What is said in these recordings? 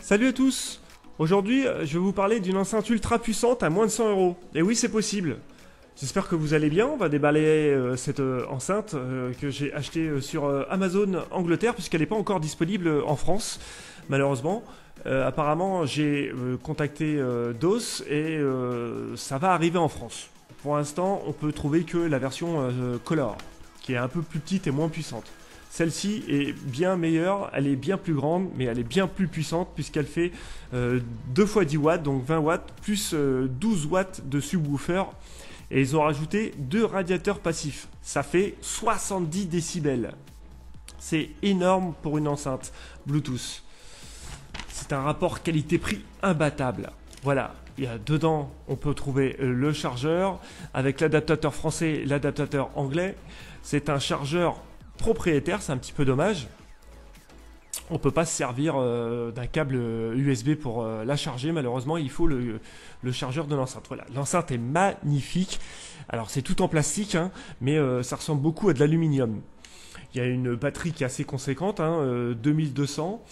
Salut à tous. Aujourd'hui, je vais vous parler d'une enceinte ultra puissante à moins de 100 €. Et oui, c'est possible. J'espère que vous allez bien. On va déballer cette enceinte que j'ai achetée sur Amazon Angleterre, puisqu'elle n'est pas encore disponible en France, malheureusement. Apparemment, j'ai contacté DOS et ça va arriver en France. Pour l'instant, on peut trouver que la version Color, qui est un peu plus petite et moins puissante. Celle-ci est bien meilleure, elle est bien plus grande, mais elle est bien plus puissante puisqu'elle fait 2 fois 10 watts, donc 20 watts, plus 12 watts de subwoofer. Et ils ont rajouté 2 radiateurs passifs. Ça fait 70 décibels. C'est énorme pour une enceinte Bluetooth. C'est un rapport qualité-prix imbattable. Voilà, dedans, on peut trouver le chargeur avec l'adaptateur français et l'adaptateur anglais. C'est un chargeur propriétaire, c'est un petit peu dommage. On peut pas se servir d'un câble USB pour la charger, malheureusement il faut le chargeur de l'enceinte. Voilà, l'enceinte est magnifique. Alors c'est tout en plastique, hein, mais ça ressemble beaucoup à de l'aluminium. Il y a une batterie qui est assez conséquente, 2200,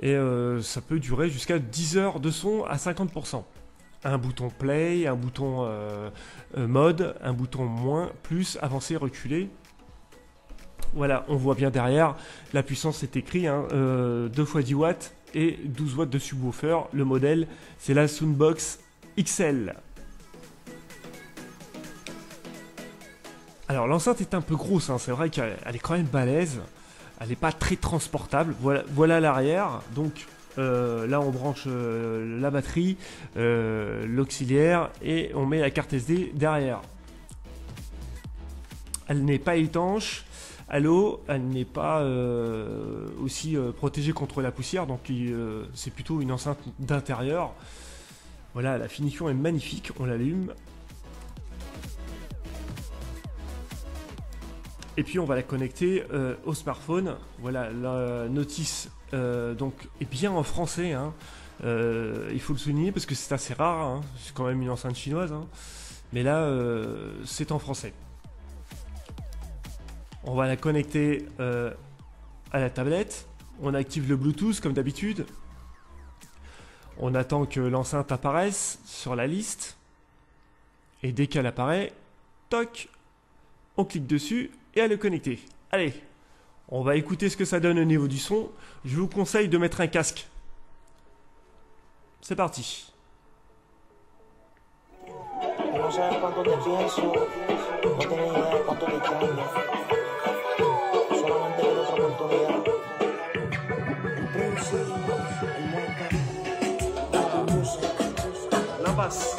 et ça peut durer jusqu'à 10 heures de son à 50%. Un bouton play, un bouton mode, un bouton moins, plus, avancé, reculé. Voilà, on voit bien derrière, la puissance est écrit, 2 fois 10 watts et 12 watts de subwoofer. Le modèle, c'est la Soundbox XL. Alors l'enceinte est un peu grosse, c'est vrai qu'elle est quand même balèze. Elle n'est pas très transportable. Voilà l'arrière. Donc là, on branche la batterie, l'auxiliaire et on met la carte SD derrière. Elle n'est pas étanche à l'eau, elle n'est pas aussi protégée contre la poussière, donc c'est plutôt une enceinte d'intérieur. Voilà, la finition est magnifique, on l'allume. Et puis on va la connecter au smartphone. Voilà, la notice donc est bien en français, il faut le souligner parce que c'est assez rare, c'est quand même une enceinte chinoise, mais là c'est en français. On va la connecter à la tablette. On active le Bluetooth comme d'habitude. On attend que l'enceinte apparaisse sur la liste. Et dès qu'elle apparaît, toc, on clique dessus et elle est connectée. Allez, on va écouter ce que ça donne au niveau du son. Je vous conseille de mettre un casque. C'est parti. La basse.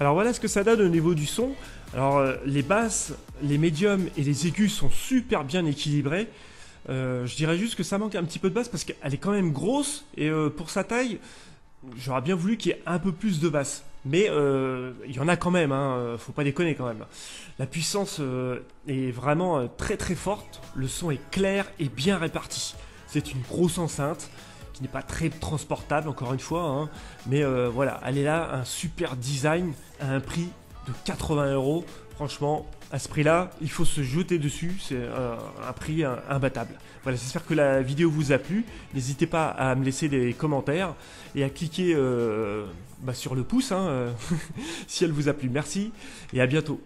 Alors voilà ce que ça donne au niveau du son. Alors les basses, les médiums et les aigus sont super bien équilibrés. Je dirais juste que ça manque un petit peu de basse parce qu'elle est quand même grosse et pour sa taille, j'aurais bien voulu qu'il y ait un peu plus de basse. Mais il y en a quand même, faut pas déconner quand même. La puissance est vraiment très très forte, le son est clair et bien réparti. C'est une grosse enceinte qui n'est pas très transportable encore une fois, mais voilà, elle est là, un super design à un prix de 80 €. Franchement, à ce prix-là, il faut se jeter dessus, c'est un prix imbattable. Voilà, j'espère que la vidéo vous a plu. N'hésitez pas à me laisser des commentaires et à cliquer sur le pouce si elle vous a plu. Merci et à bientôt.